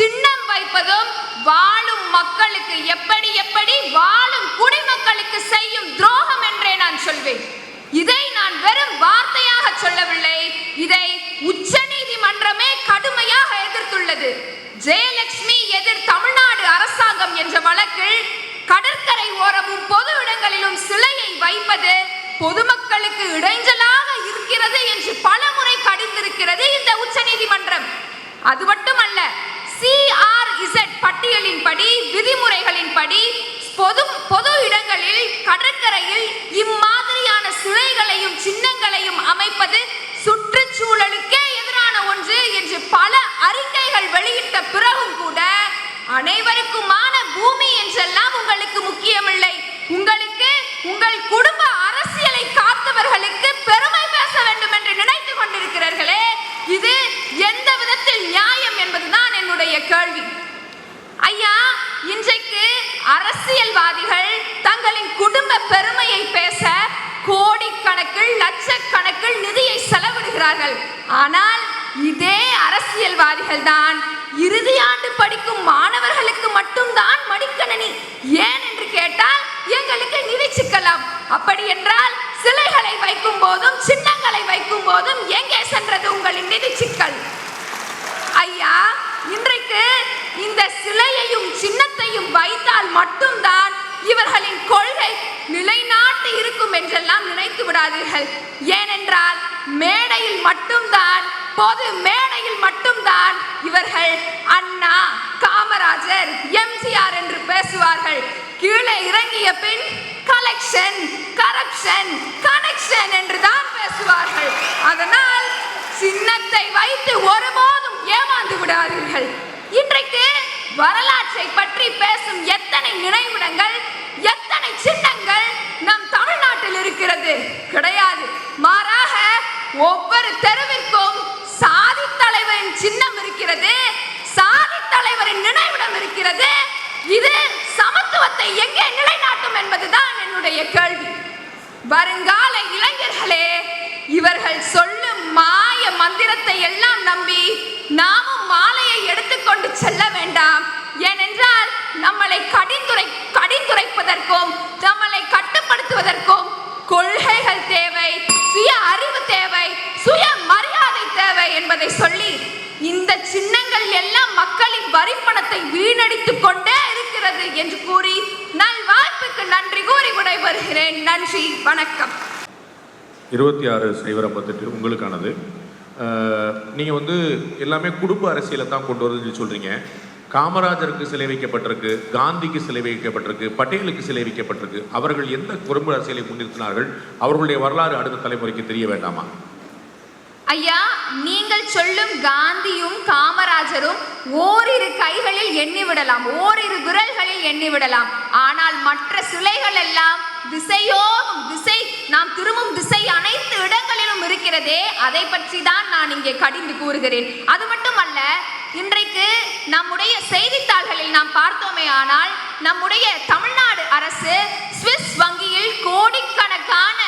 சின்னம் வைப்பதும் வாழும் மக்களுக்கு எப்படி எப்படி வாழும் குடிமக்களுக்கு செய்யும் துரோகம் என்றே நான் சொல்வேன். இதை நான் வெறும் வார்த்தையாக சொல்லவில்லை, இதை உச்ச நீதிமன்றமே கடுமையாக எதிர்த்துள்ளது. ஜெயலட்சுமி எதிர் தமிழ்நாடு அரசாங்கம் என்ற வழக்கில் கடற்கரை ஓரமும் பொது இடங்களிலும் சிலையை வைப்பது பொதுமக்களுக்கு இடைஞ்சலாக இருக்கிறது என்று பலமுறை கடிந்திருக்கிறது இந்த உச்ச நீதிமன்றம். அது மட்டுமல்ல, CRZ பட்டியலின்படி விதிமுறைகளின்படி பொது இடங்களில் கடற்கரையில் இம்மாதிரியான சிலைகளையும் சின்னங்களையும் அமைப்பது சுற்றுச்சூழலுக்கே எதிரான ஒன்று என்று பல அறிக்கைகள் வெளியிட்ட பிறகும் கூட அனைவருக்குமான பூமி என்றெல்லாம் உங்களுக்கு முக்கியமில்லை. உங்களுக்கு உங்கள் குடும்ப அரசியலை காத்தவர்களுக்கு பெருமை பேச வேண்டும் என்று நினைத்துக் கொண்டிருக்கிறீர்களே, இது எந்த விதத்தில் நியாயம் என்பதுதான் என்னுடைய கேள்வி. ஐயா, இன்றைக்கு அரசியல்வாதிகள் தங்களின் குடும்ப பெருமையை பேச கோடிக்கணக்கில் லட்சக்கணக்கில் நிதியை செலவிடுகிறார்கள். ஆனால் இதே அரசியல்வாதிகள் தான் இறுதி ஆண்டு படிக்கும் மாணவர்களுக்கு மட்டும்தான் மடிக்கணினி ஏன் என்று கேட்டால் எங்களுக்கு நிதி சிக்கலாம். அப்படி என்றால் சிலைகளை வைக்கும் போதும் சின்னங்களை வைக்கும் போதும் எங்கே சென்றது உங்களின் நிதி சிக்கல்? ஐயா, இன்றைக்கு இந்த சிலையையும் சின்னத்தையும் வைத்தால் மட்டும்தான் இவர்களின் கொள்கை நிலைநாட்டு இருக்கும் என்றெல்லாம் நினைத்து விடாதீர்கள். ஏனென்றால் மேடையில் மட்டும்தான், பொது மேடையில் மட்டும்தான் இவர்கள் அண்ணா, காமராஜர், MCR என்று பேசுவார்கள். கீழே இறங்கிய பின் கலெக்ஷன், கரப்ஷன், கனெக்ஷன் என்று தான் பேசுவார்கள். அதனால் சின்னத்தை வைத்து ஒருபோதும் ஏமாந்து விடாதீர்கள். இன்றைக்கு வரலாற்றை பற்றி பேசும் எத்தனை நினைவிடங்கள், எத்தனை சின்னங்கள் நம் தமிழ்நாட்டில் இருக்கிறது? கிடையாது. மாறாக ஒவ்வொரு தெருவிற்கும் சாதி தலைவரின் சின்னம் இருக்கிறது, சாதி தலைவரின் நினைவிடம் இருக்கிறது. இது சமத்துவத்தை எங்கே நிலைநாட்டும் என்பதுதான் என்னுடைய கேள்வி. வருங்கால இளைஞர்களே, இவர்கள் சொல்லும் மாய மந்திரத்தை எல்லாம் நம்பி நாமும் மாலையை எடுத்துக்கொண்டு செல்ல வேண்டாம். ஏனென்றால் நம்மளை கடிந்துரைப்பதற்கும் நம்மளை கட்டுப்படுத்துவதற்கும் கொள்கைகள் தேவை, சுய அறிவு தேவை, சுய மரியாதை தேவை என்பதை சொல்லி இந்த சின்னங்கள் எல்லாம் மக்களின் வரிப்பணத்தை வீணடித்துக் கொண்டே இருக்கிறது என்று கூறி நல்வாய்ப்புக்கு நன்றி கூறி விடைபெறுகிறேன். நன்றி, வணக்கம். 26/058 உங்களுக்கானது. நீங்கள் எல்லாமே குடும்ப அரசியலை தான் கொண்டு வருதுன்னு சொல்கிறீங்க. காமராஜருக்கு சிலை வைக்கப்பட்டிருக்கு, காந்திக்கு சிலை வைக்கப்பட்டிருக்கு, பட்டேலுக்கு சிலை வைக்கப்பட்டிருக்கு. அவர்கள் எந்த குடும்ப அரசியலை முன்னிறுத்தினார்கள்? அவர்களுடைய வரலாறு அடுத்த தலைமுறைக்கு தெரிய வேண்டாமா? ஐயா, நீங்கள் சொல்லும் காந்தியும் காமராஜரும் ஓரிரு கைகளில் எண்ணிவிடலாம், ஓரிரு விரல்களில் எண்ணிவிடலாம். ஆனால் மற்ற சிலைகள் எல்லாம் திசை நாம் திரும்பும் திசை அனைத்து இடங்களிலும் இருக்கிறதே, அதை பற்றி தான் நான் இங்கே கடிந்து கூறுகிறேன். அது மட்டுமல்ல, இன்றைக்கு நம்முடைய செய்தித்தாள்களில் நாம் பார்த்தோமே ஆனால் நம்முடைய தமிழ்நாடு அரசு சுவிஸ் வங்கியில் கோடிக்கணக்கான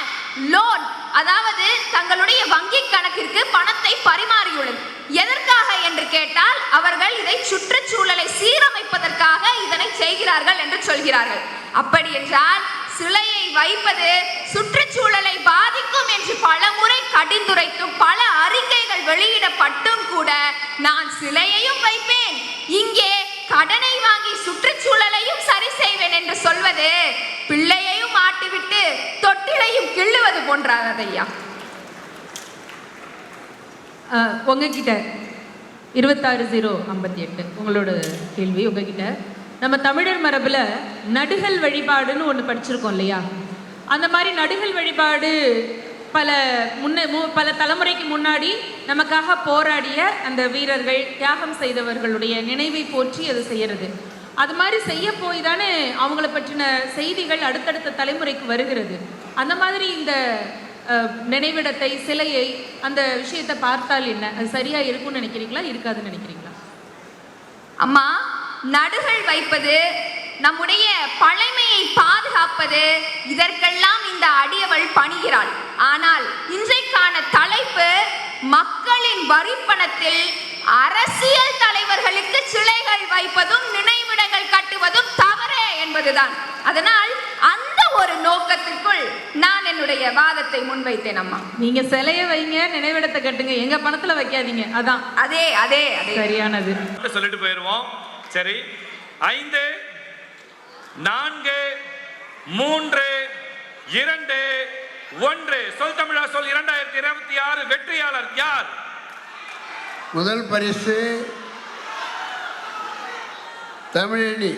லோன், அதாவது தங்களுடைய வங்கி கணக்கிற்கு பணத்தை பரிமாறியுள்ளது. எதற்காக என்று கேட்டால் அவர்கள் இதை சுற்றுச்சூழலை சீரமைப்பதற்காக இதனை செய்கிறார்கள் என்று சொல்கிறார்கள். அப்படி என்றால் சிலையை வைப்பது சுற்றுச்சூழலை பாதிக்கும் என்று பல முறை கடிந்துரைத்தும் பல அறிக்கைகள் வெளியிடப்பட்டும் கூட நான் சிலையையும் வைப்பேன், இங்கே கடனை வாங்கி சுற்றுச்சூழலையும் சரி செய்வேன் என்று சொல்வது பிள்ளையையும் ஆட்டிவிட்டு தொட்டிலையும் கிள்ளுவது போன்றாதையா. உங்ககிட்ட 26/058 உங்களோட கேள்வி. உங்ககிட்ட நம்ம தமிழர் மரபில் நடுகள் வழிபாடுன்னு ஒன்று படிச்சிருக்கோம் இல்லையா? அந்த மாதிரி நடுகள் வழிபாடு பல தலைமுறைக்கு முன்னாடி நமக்காக போராடிய அந்த வீரர்கள், தியாகம் செய்தவர்களுடைய நினைவை போற்றி அது செய்யறது. அது மாதிரி செய்ய போய் தானே அவங்கள பற்றின செய்திகள் அடுத்தடுத்த தலைமுறைக்கு வருகிறது. அந்த மாதிரி இந்த நினைவிடத்தை, சிலையை, அந்த விஷயத்தை பார்த்தால் என்ன, அது சரியா இருக்கும்னு நினைக்கிறீங்களா, இருக்காதுன்னு நினைக்கிறீங்களா? அம்மா, நடுகள் வைப்பது, நம்முடைய பழமையை பாதுகாப்பது, இதற்கெல்லாம் இந்த அடியவள் பணிகிறாள். ஆனால் இன்றைக்கான தலைப்பு மக்களின் வரிப்பணத்தில் அரசியல் தலைவர்களுக்கு சிலைகள் வைப்பதும் நினைவிடங்கள் கட்டுவதும் தவறே என்பதுதான். அதனால் அந்த ஒரு நோக்கத்திற்குள் நான் என்னுடைய வாதத்தை முன்வைத்தேன். அம்மா, நீங்க சிலைய வைங்க, நினைவிடத்தை கட்டுங்க, எங்க பணத்துல வைக்காதீங்க. அதான் அதே அதே அதே சரியானது. சொல்லிட்டு போயிருவோம். சரி, 5 4 3 2 1. சொல் தமிழா சொல் 2026 வெற்றியாளர் யார்? முதல் பரிசு தமிழணி.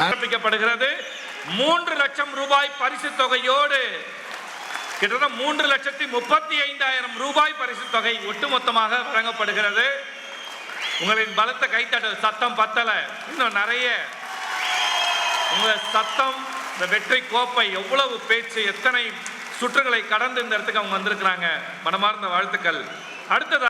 ஆரம்பிக்கப்படுகிறது. 3 லட்சம் ரூபாய் பரிசு தொகையோடு கிட்டத்தட்ட 3,35,000 ரூபாய் பரிசு தொகை ஒட்டுமொத்தமாக வழங்கப்படுகிறது. உங்களின் பலத்த கைத்தட்டல் சத்தம் பத்தல, இன்னும் நிறைய உங்க சத்தம். இந்த வெற்றி கோப்பை எவ்வளவு பேச்சு, எத்தனை சுற்றுகளை கடந்து இந்த இடத்துக்கு அவங்க வந்திருக்கிறாங்க. மனமார்ந்த வாழ்த்துக்கள். அடுத்தது